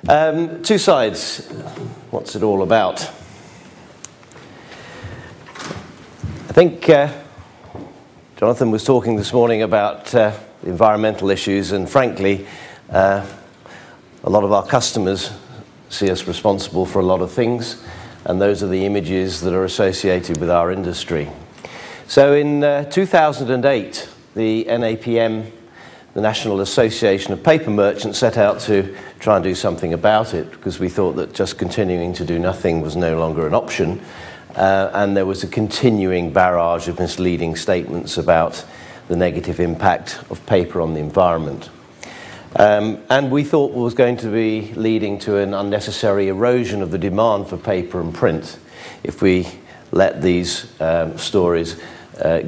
Two sides. What's it all about? I think Jonathan was talking this morning about environmental issues, and frankly, a lot of our customers see us responsible for a lot of things, and those are the images that are associated with our industry. So in 2008, the NAPM, the National Association of Paper Merchants, set out to try and do something about it, because we thought that just continuing to do nothing was no longer an option, and there was a continuing barrage of misleading statements about the negative impact of paper on the environment. And we thought was going to be leading to an unnecessary erosion of the demand for paper and print if we let these stories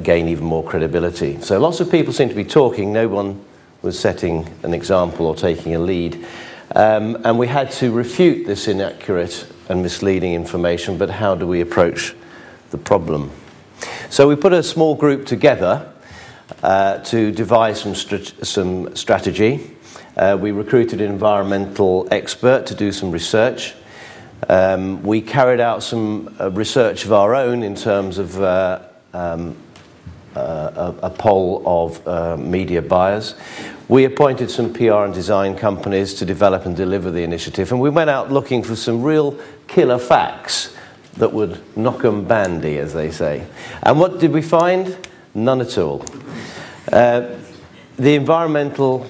gain even more credibility. So lots of people seem to be talking, no one was setting an example or taking a lead. And we had to refute this inaccurate and misleading information, but how do we approach the problem? So we put a small group together to devise some strategy. We recruited an environmental expert to do some research. We carried out some research of our own in terms of a poll of media buyers. We appointed some PR and design companies to develop and deliver the initiative, and we went out looking for some real killer facts that would knock 'em bandy, as they say. And what did we find? None at all. The environmental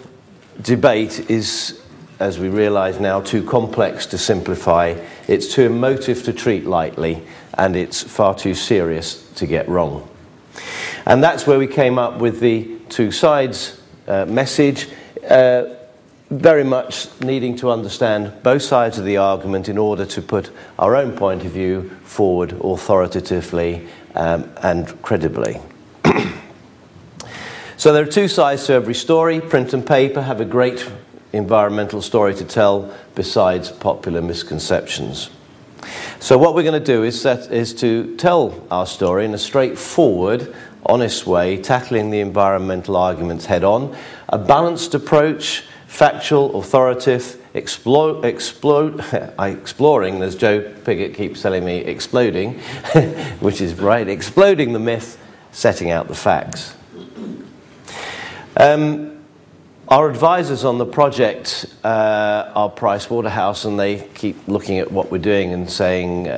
debate is, as we realise now, too complex to simplify. It's too emotive to treat lightly, and it's far too serious to get wrong. And that's where we came up with the two sides message, very much needing to understand both sides of the argument in order to put our own point of view forward authoritatively and credibly. So there are two sides to every story. Print and paper have a great environmental story to tell besides popular misconceptions. So what we're going to do is to tell our story in a straightforward, honest way, tackling the environmental arguments head on, a balanced approach, factual, authoritative, exploring, as Joe Piggott keeps telling me, exploding, which is right, exploding the myth, setting out the facts. Our advisors on the project are Pricewaterhouse, and they keep looking at what we're doing and saying,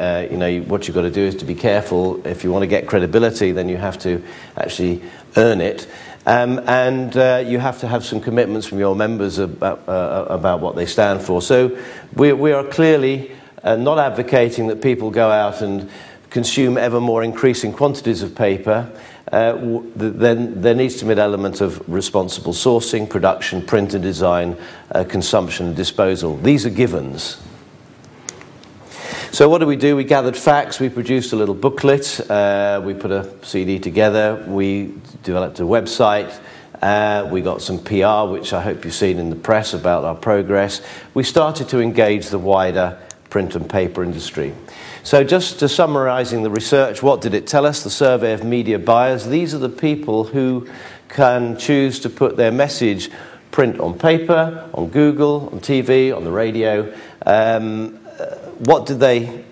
what you've got to do is to be careful. If you want to get credibility, then you have to actually earn it. And you have to have some commitments from your members about what they stand for. So we are clearly not advocating that people go out and consume ever more increasing quantities of paper. Then there needs to be an element of responsible sourcing, production, print and design, consumption and disposal. These are givens. So what do? We gathered facts, we produced a little booklet, we put a CD together, we developed a website, we got some PR, which I hope you've seen in the press about our progress. We started to engage the wider print and paper industry. So just to summarising the research, what did it tell us? The survey of media buyers. These are the people who can choose to put their message print on paper, on Google, on TV, on the radio. What did they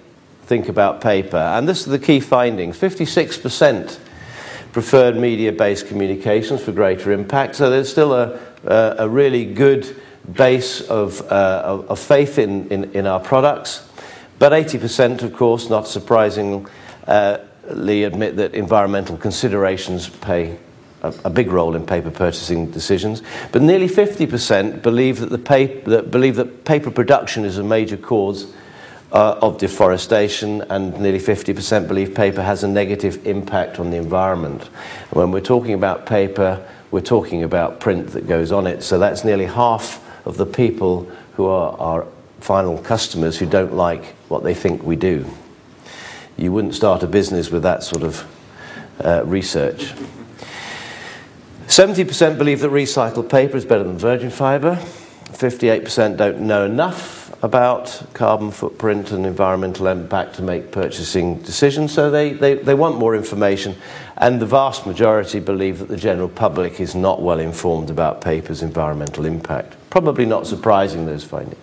think about paper? And this is the key findings. 56% preferred media-based communications for greater impact. So there's still a really good base of faith in our products. But 80%, of course, not surprisingly, admit that environmental considerations play a big role in paper purchasing decisions. But nearly 50% believe that paper production is a major cause of deforestation, and nearly 50% believe paper has a negative impact on the environment. And when we're talking about paper, we're talking about print that goes on it. So that's nearly half of the people who are our final customers who don't like what they think we do. You wouldn't start a business with that sort of research. 70% believe that recycled paper is better than virgin fibre. 58% don't know enough about carbon footprint and environmental impact to make purchasing decisions, so they want more information. And the vast majority believe that the general public is not well informed about paper's environmental impact. Probably not surprising, those findings.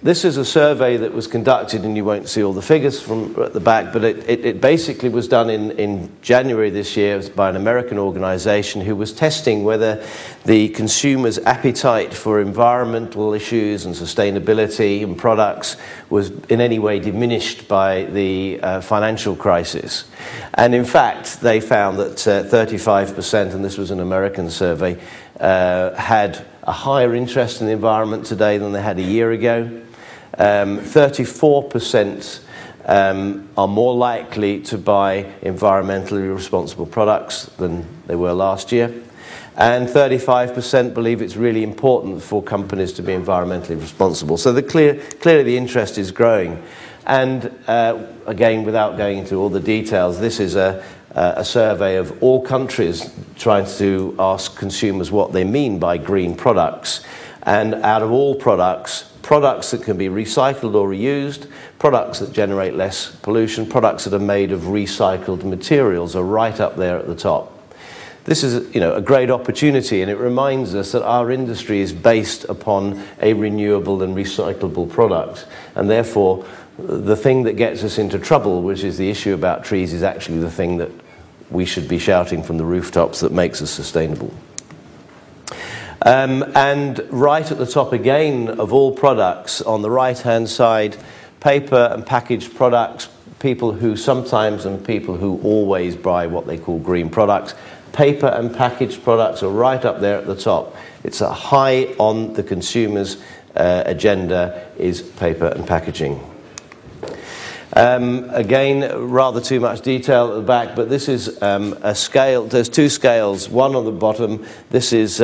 This is a survey that was conducted, and you won't see all the figures from at the back, but it basically was done in January this year by an American organization who was testing whether the consumer's appetite for environmental issues and sustainability and products was in any way diminished by the financial crisis. And in fact, they found that 35%, and this was an American survey, had a higher interest in the environment today than they had a year ago. 34% are more likely to buy environmentally responsible products than they were last year. And 35% believe it's really important for companies to be environmentally responsible. So clearly the interest is growing. And again, without going into all the details, this is a survey of all countries trying to ask consumers what they mean by green products. And out of all products that can be recycled or reused, products that generate less pollution, products that are made of recycled materials are right up there at the top. This is, a great opportunity, and it reminds us that our industry is based upon a renewable and recyclable product, and therefore the thing that gets us into trouble, which is the issue about trees, is actually the thing that we should be shouting from the rooftops that makes us sustainable. And right at the top again of all products, on the right-hand side, paper and packaged products, people who sometimes and people who always buy what they call green products. Paper and packaged products are right up there at the top. It's a high on the consumer's agenda is paper and packaging. Again, rather too much detail at the back, but this is a scale. There's two scales. One on the bottom, this is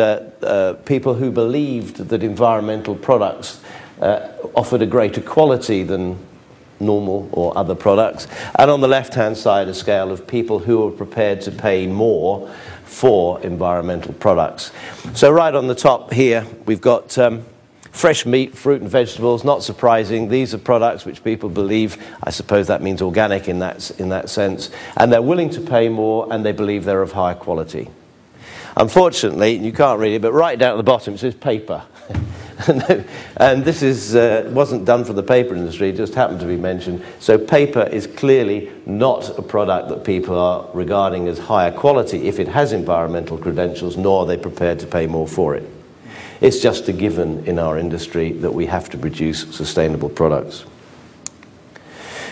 people who believed that environmental products offered a greater quality than normal or other products. And on the left-hand side, a scale of people who are prepared to pay more for environmental products. So right on the top here, we've got fresh meat, fruit and vegetables. Not surprising, these are products which people believe, I suppose that means organic in that sense, and they're willing to pay more and they believe they're of higher quality. Unfortunately, you can't read it, but right down at the bottom it says paper. And this wasn't done for the paper industry, it just happened to be mentioned. So paper is clearly not a product that people are regarding as higher quality if it has environmental credentials, nor are they prepared to pay more for it. It's just a given in our industry that we have to produce sustainable products.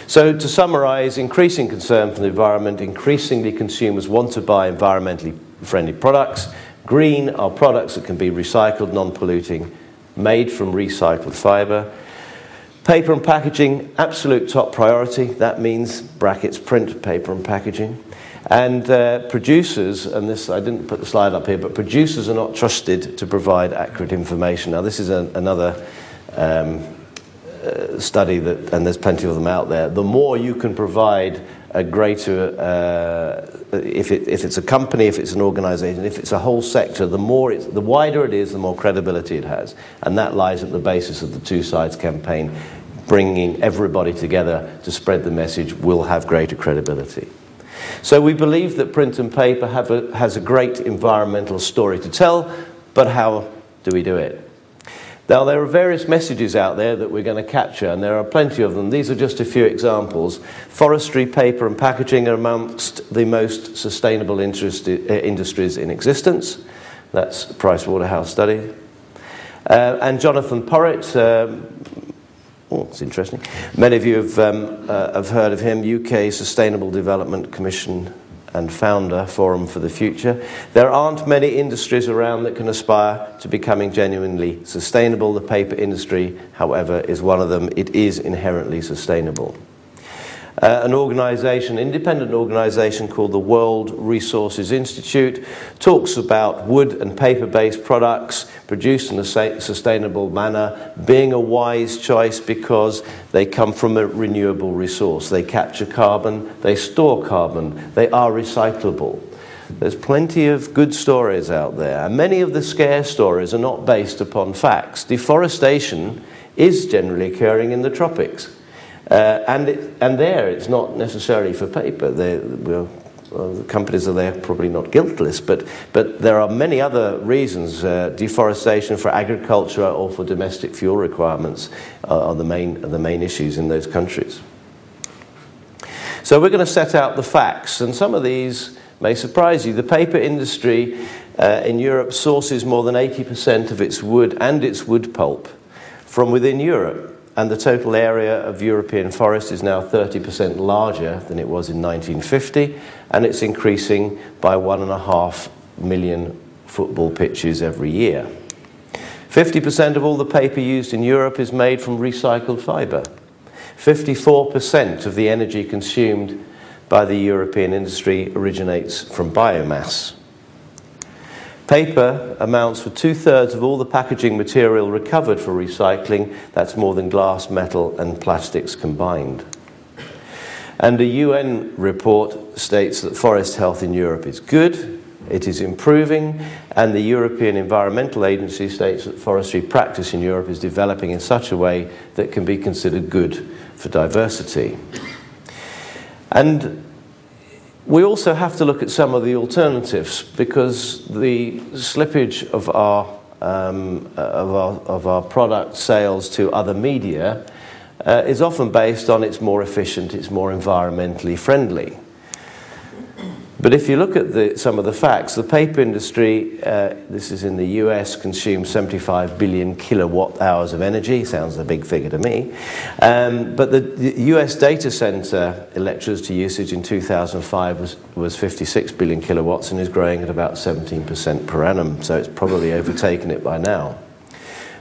So to summarize, increasing concern for the environment, increasingly consumers want to buy environmentally friendly products. Green are products that can be recycled, non-polluting, made from recycled fibre. Paper and packaging, absolute top priority. That means brackets, print, paper and packaging. And producers, and this, I didn't put the slide up here, but producers are not trusted to provide accurate information. Now this is another study, and there's plenty of them out there. The more you can provide a greater, if it's a company, if it's an organization, if it's a whole sector, the wider it is, the more credibility it has. And that lies at the basis of the Two Sides campaign. Bringing everybody together to spread the message will have greater credibility. So we believe that print and paper has a great environmental story to tell, but how do we do it? Now, there are various messages out there that we're going to capture, and there are plenty of them. These are just a few examples. Forestry, paper and packaging are amongst the most sustainable industries in existence. That's a Pricewaterhouse study. And Jonathan Porritt, it's interesting. Many of you have heard of him, UK Sustainable Development Commission and founder, Forum for the Future. There aren't many industries around that can aspire to becoming genuinely sustainable. The paper industry, however, is one of them. It is inherently sustainable. An independent organisation called the World Resources Institute talks about wood and paper-based products produced in a sustainable manner being a wise choice because they come from a renewable resource. They capture carbon, they store carbon, they are recyclable. There's plenty of good stories out there, and many of the scare stories are not based upon facts. Deforestation is generally occurring in the tropics. And there, it's not necessarily for paper. We're the companies are there probably not guiltless, but there are many other reasons. Deforestation for agriculture or for domestic fuel requirements are the main issues in those countries. So we're going to set out the facts, and some of these may surprise you. The paper industry in Europe sources more than 80% of its wood and its wood pulp from within Europe. And the total area of European forest is now 30% larger than it was in 1950, and it's increasing by 1.5 million football pitches every year. 50% of all the paper used in Europe is made from recycled fibre. 54% of the energy consumed by the European industry originates from biomass. Paper amounts for 2/3 of all the packaging material recovered for recycling. That's more than glass, metal and plastics combined. And a UN report states that forest health in Europe is good, it is improving, and the European Environmental Agency states that forestry practice in Europe is developing in such a way that can be considered good for diversity. And we also have to look at some of the alternatives, because the slippage of our product sales to other media is often based on it's more efficient, it's more environmentally friendly. But if you look at some of the facts, the paper industry, this is in the US, consumes 75 billion kilowatt hours of energy. Sounds a big figure to me. But the US data center electricity usage in 2005 was 56 billion kilowatts and is growing at about 17% per annum. So it's probably overtaken it by now.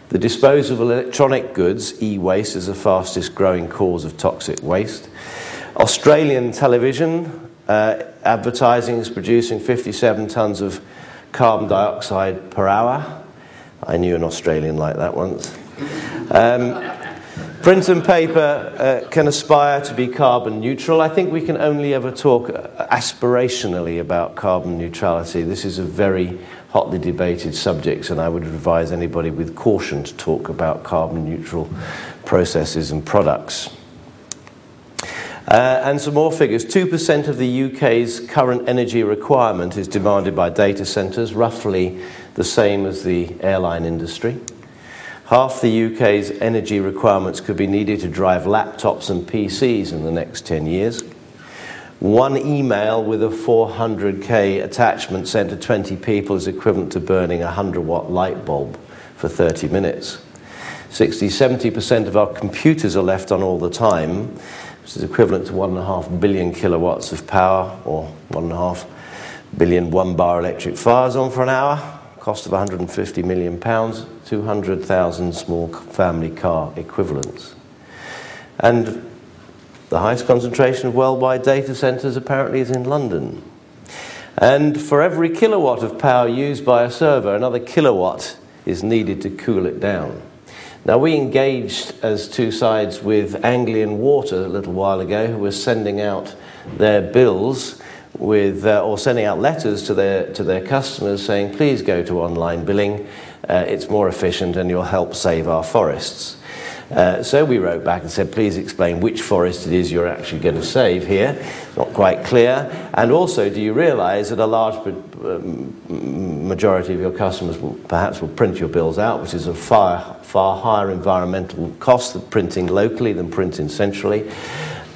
The disposal of electronic goods, e-waste, is the fastest growing cause of toxic waste. Australian television advertising is producing 57 tonnes of carbon dioxide per hour. I knew an Australian like that once. Print and paper can aspire to be carbon neutral. I think we can only ever talk aspirationally about carbon neutrality. This is a very hotly debated subject, and I would advise anybody with caution to talk about carbon neutral processes and products. And some more figures. 2% of the UK's current energy requirement is demanded by data centres, roughly the same as the airline industry. Half the UK's energy requirements could be needed to drive laptops and PCs in the next 10 years. One email with a 400k attachment sent to 20 people is equivalent to burning a 100-watt light bulb for 30 minutes. 60-70% of our computers are left on all the time, which is equivalent to 1.5 billion kilowatts of power, or 1.5 billion one-bar electric fires on for an hour, cost of £150 million, 200,000 small family car equivalents. And the highest concentration of worldwide data centres apparently is in London. And for every kilowatt of power used by a server, another kilowatt is needed to cool it down. Now, we engaged as two sides with Anglian Water a little while ago, who were sending out their bills with, or sending out letters to their customers saying, please go to online billing, it's more efficient and you'll help save our forests. So we wrote back and said, please explain which forest it is you're actually going to save here. It's not quite clear. And also, do you realise that a large majority of your customers will print your bills out, which is a far higher environmental cost than printing locally than printing centrally.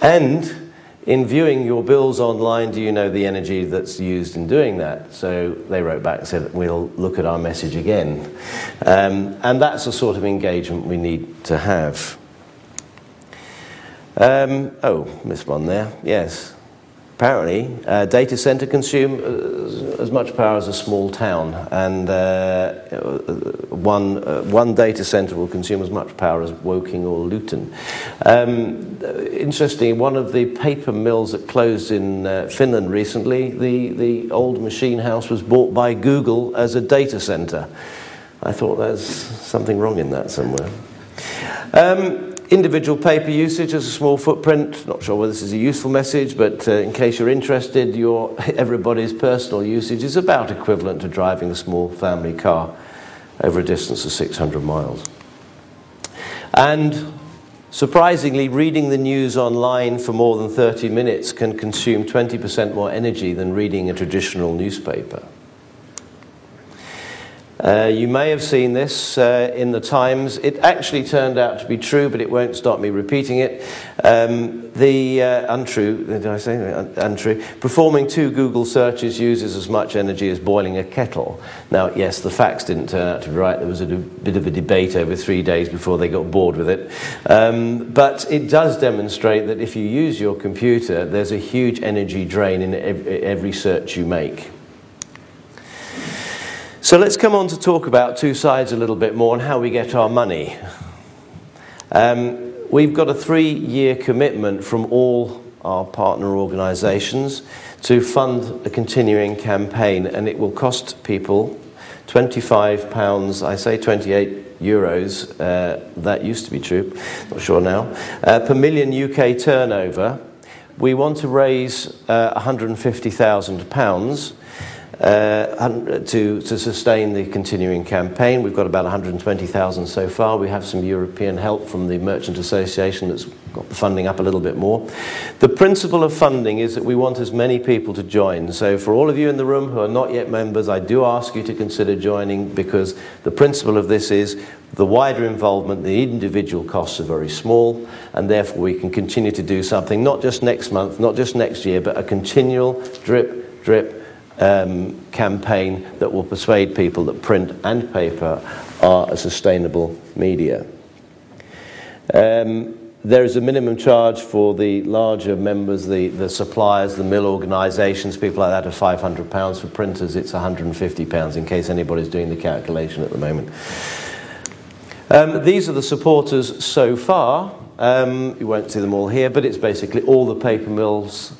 And in viewing your bills online, do you know the energy that's used in doing that? So they wrote back and said, we'll look at our message again. And that's the sort of engagement we need to have. Missed one there. Yes. Apparently, data centre consume as much power as a small town, and one data centre will consume as much power as Woking or Luton. Interestingly, one of the paper mills that closed in Finland recently, the old machine house was bought by Google as a data centre. I thought there's something wrong in that somewhere. Individual paper usage has a small footprint. Not sure whether this is a useful message, but in case you're interested, everybody's personal usage is about equivalent to driving a small family car over a distance of 600 miles. And Surprisingly, reading the news online for more than 30 minutes can consume 20% more energy than reading a traditional newspaper. You may have seen this in the Times. It actually turned out to be true, but it won't stop me repeating it. Untrue, did I say untrue? Performing 2 Google searches uses as much energy as boiling a kettle. Now, yes, the facts didn't turn out to be right. There was a bit of a debate over 3 days before they got bored with it. But it does demonstrate that if you use your computer, there's a huge energy drain in every search you make. So let's come on to talk about 2 sides a little bit more and how we get our money. We've got a 3-year commitment from all our partner organisations to fund a continuing campaign, and it will cost people £25, I say 28 euros, that used to be true, not sure now, per million UK turnover. We want to raise £150,000 to sustain the continuing campaign. We've got about 120,000 so far. We have some European help from the Merchant Association that's got the funding up a little bit more. The principle of funding is that we want as many people to join. So for all of you in the room who are not yet members, I do ask you to consider joining, because the principle of this is the wider involvement, the individual costs are very small, and therefore we can continue to do something, not just next month, not just next year, but a continual drip, drip, campaign that will persuade people that print and paper are a sustainable media. There is a minimum charge for the larger members, the suppliers, the mill organisations, people like that, of £500. For printers, it's £150, in case anybody's doing the calculation at the moment. These are the supporters so far. You won't see them all here, but it's basically all the paper mills,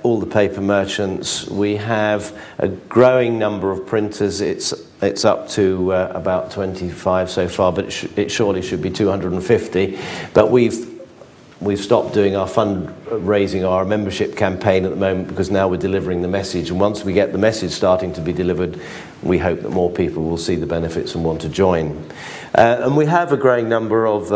all the paper merchants. We have a growing number of printers. It's up to about 25 so far, but it surely should be 250. But we've stopped doing our fundraising, our membership campaign at the moment, because now we're delivering the message. And once we get the message starting to be delivered, we hope that more people will see the benefits and want to join. And we have a growing number of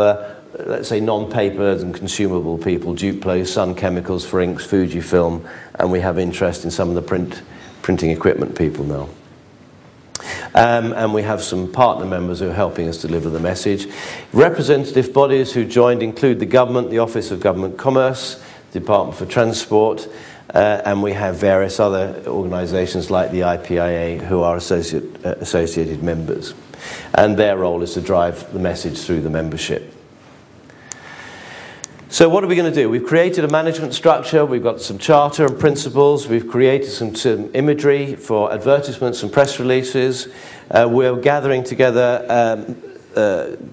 let's say non-papers and consumable people, Duplo, Sun Chemicals for inks, Fujifilm, and we have interest in some of the printing equipment people now. And we have some partner members who are helping us deliver the message. Representative bodies who joined include the government, the Office of Government Commerce, Department for Transport, and we have various other organisations like the IPIA who are associated members. And their role is to drive the message through the membership. So what are we going to do? We've created a management structure, we've got some charter and principles, we've created some imagery for advertisements and press releases. We're gathering together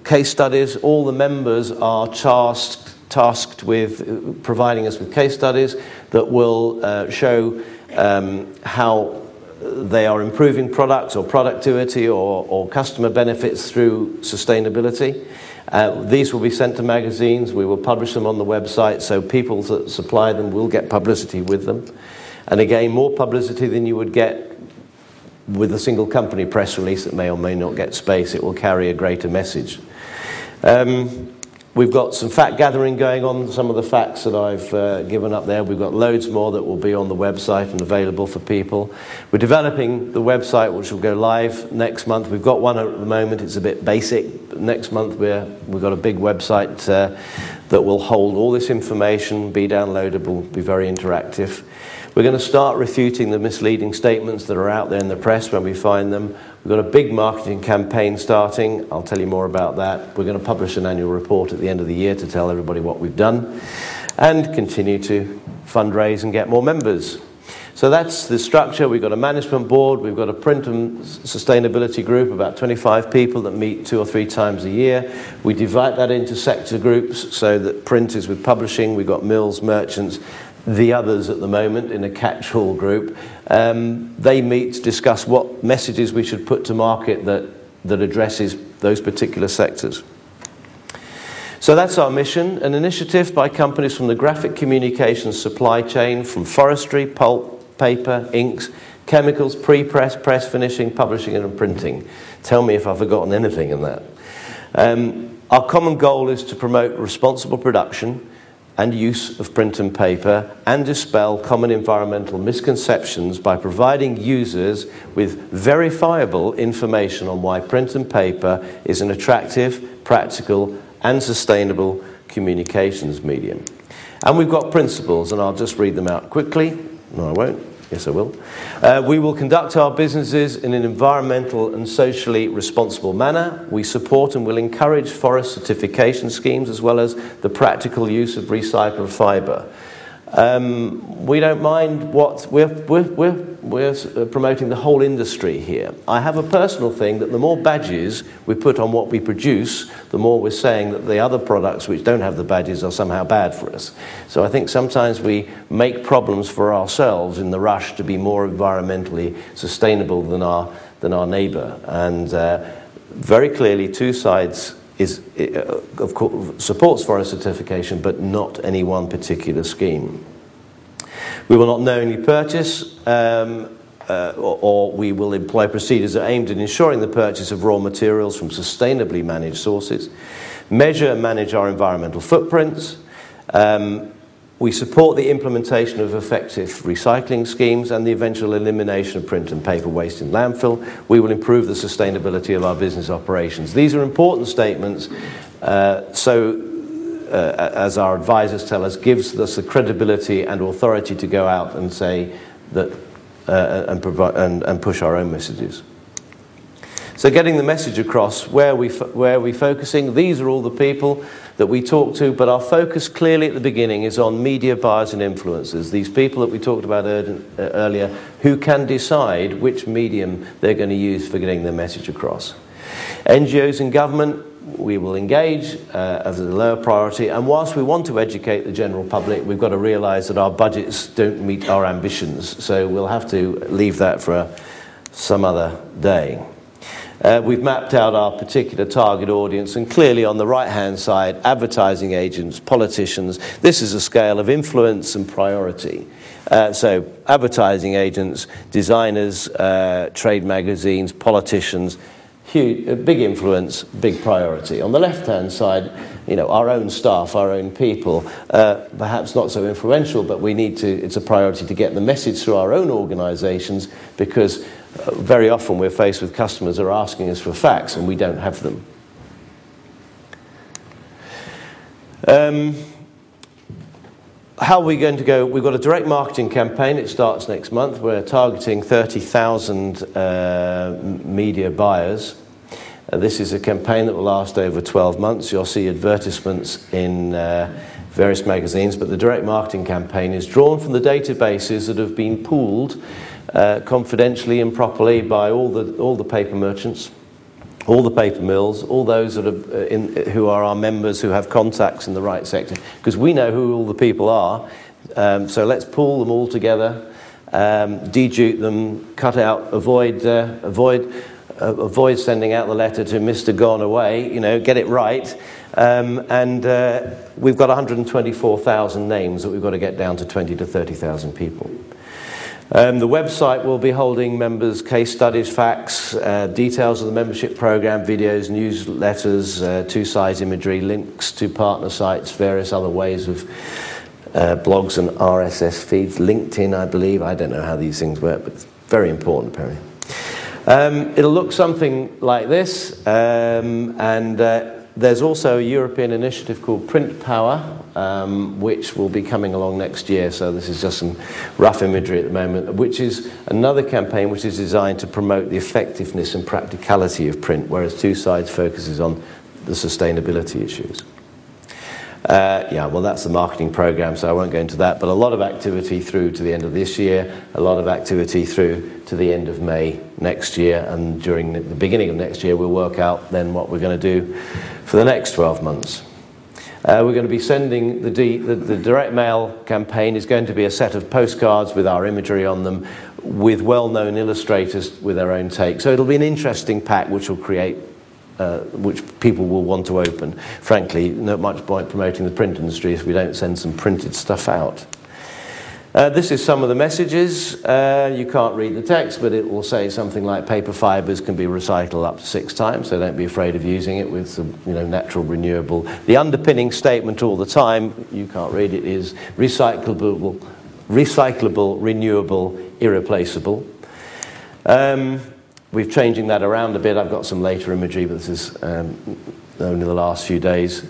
case studies. All the members are tasked with providing us with case studies that will show how they are improving products or productivity or customer benefits through sustainability. These will be sent to magazines. We will publish them on the website, so people that supply them will get publicity with them. And again, more publicity than you would get with a single company press release that may or may not get space. It will carry a greater message. We've got some fact gathering going on, some of the facts that I've given up there. We've got loads more that will be on the website and available for people. We're developing the website, which will go live next month. We've got one at the moment. It's a bit basic. But next month we've got a big website that will hold all this information, be downloadable, be very interactive. We're going to start refuting the misleading statements that are out there in the press when we find them. We've got a big marketing campaign starting. I'll tell you more about that. We're going to publish an annual report at the end of the year to tell everybody what we've done, and continue to fundraise and get more members. So that's the structure. We've got a management board. We've got a print and sustainability group, about 25 people that meet 2 or 3 times a year. We divide that into sector groups so that print is with publishing. We've got mills, merchants, the others at the moment in a catch-all group. They meet to discuss what messages we should put to market that addresses those particular sectors. So that's our mission, an initiative by companies from the graphic communications supply chain, from forestry, pulp, paper, inks, chemicals, pre-press, press finishing, publishing and printing. Tell me if I've forgotten anything in that. Our common goal is to promote responsible production and use of print and paper and dispel common environmental misconceptions by providing users with verifiable information on why print and paper is an attractive, practical and sustainable communications medium. And we've got principles, and I'll just read them out quickly. No, I won't. Yes, I will. We will conduct our businesses in an environmental and socially responsible manner. We support and will encourage forest certification schemes as well as the practical use of recycled fibre. We don't mind what we're promoting the whole industry here. I have a personal thing that the more badges we put on what we produce, the more we're saying that the other products which don't have the badges are somehow bad for us. So I think sometimes we make problems for ourselves in the rush to be more environmentally sustainable than our neighbour. And very clearly, two sides of course, supports forest certification, but not any one particular scheme. We will not knowingly purchase or we will employ procedures that are aimed at ensuring the purchase of raw materials from sustainably managed sources, measure and manage our environmental footprints. We support the implementation of effective recycling schemes and the eventual elimination of print and paper waste in landfill. We will improve the sustainability of our business operations. These are important statements, as our advisors tell us, gives us the credibility and authority to go out and say that and push our own messages. So getting the message across, where are we focusing? These are all the people that we talk to, but our focus clearly at the beginning is on media buyers and influencers, these people that we talked about earlier, who can decide which medium they're going to use for getting their message across. NGOs and government, we will engage as a lower priority, and whilst we want to educate the general public, we've got to realise that our budgets don't meet our ambitions, so we'll have to leave that for some other day. We've mapped out our particular target audience, and clearly on the right-hand side, advertising agents, politicians. This is a scale of influence and priority. So advertising agents, designers, trade magazines, politicians, huge, big influence, big priority. On the left-hand side, our own staff, our own people, perhaps not so influential, but it's a priority to get the message through our own organisations, because very often we're faced with customers who are asking us for facts and we don't have them. How are we going to go? We've got a direct marketing campaign. It starts next month. We're targeting 30,000 media buyers. This is a campaign that will last over 12 months. You'll see advertisements in various magazines, but the direct marketing campaign is drawn from the databases that have been pooled confidentially and properly by all the paper merchants, all the paper mills, all those that are who are our members who have contacts in the right sector, because we know who all the people are. So let's pool them all together, dedupe them, cut out, avoid sending out the letter to Mr. Gone Away. Get it right. We've got 124,000 names that we've got to get down to 20 to 30,000 people. The website will be holding members' case studies, facts, details of the membership program, videos, newsletters, two-size imagery, links to partner sites, various other ways of blogs and RSS feeds, LinkedIn, I believe. I don't know how these things work, but it's very important, apparently. It'll look something like this, there's also a European initiative called Print Power, which will be coming along next year. So this is just some rough imagery at the moment, which is another campaign which is designed to promote the effectiveness and practicality of print, whereas Two Sides focuses on the sustainability issues. Well, that's the marketing program, so I won't go into that, but a lot of activity through to the end of this year, a lot of activity through to the end of May next year, and during the beginning of next year we'll work out then what we're going to do for the next 12 months. We're going to be sending the direct mail campaign is going to be a set of postcards with our imagery on them, with well-known illustrators with their own take. So it'll be an interesting pack which will create which people will want to open. Frankly, not much point promoting the print industry if we don't send some printed stuff out. This is some of the messages. You can't read the text, but it will say something like paper fibres can be recycled up to 6 times, so don't be afraid of using it with some, natural, renewable. The underpinning statement all the time, you can't read it, is recyclable, renewable, irreplaceable. We're changing that around a bit. I've got some later imagery, but this is only the last few days.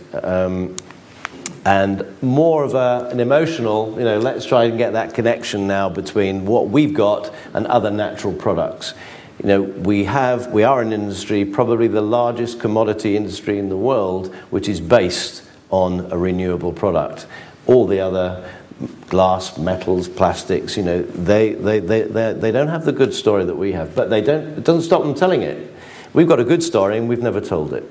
And more of an emotional, let's try and get that connection now between what we've got and other natural products. We are an industry, probably the largest commodity industry in the world, which is based on a renewable product. All the other glass, metals, plastics, they don't have the good story that we have, but it doesn't stop them telling it. We've got a good story and we've never told it.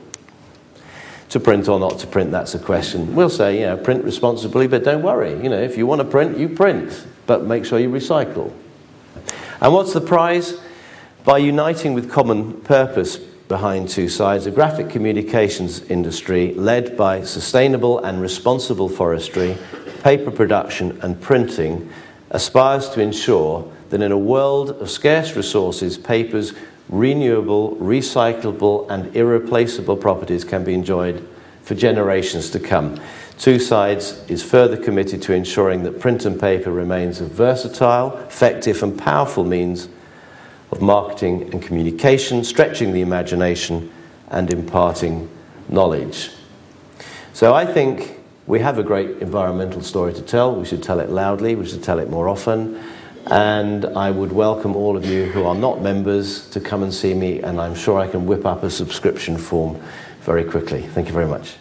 To print or not to print, that's a question. We'll say, print responsibly, but don't worry. If you want to print, you print, but make sure you recycle. And what's the prize? By uniting with common purpose behind two sides, the graphic communications industry, led by sustainable and responsible forestry, paper production and printing, aspires to ensure that in a world of scarce resources, paper's renewable, recyclable and irreplaceable properties can be enjoyed for generations to come. Two Sides is further committed to ensuring that print and paper remains a versatile, effective and powerful means of marketing and communication, stretching the imagination and imparting knowledge. So I think we have a great environmental story to tell. We should tell it loudly, we should tell it more often. And I would welcome all of you who are not members to come and see me, and I'm sure I can whip up a subscription form very quickly. Thank you very much.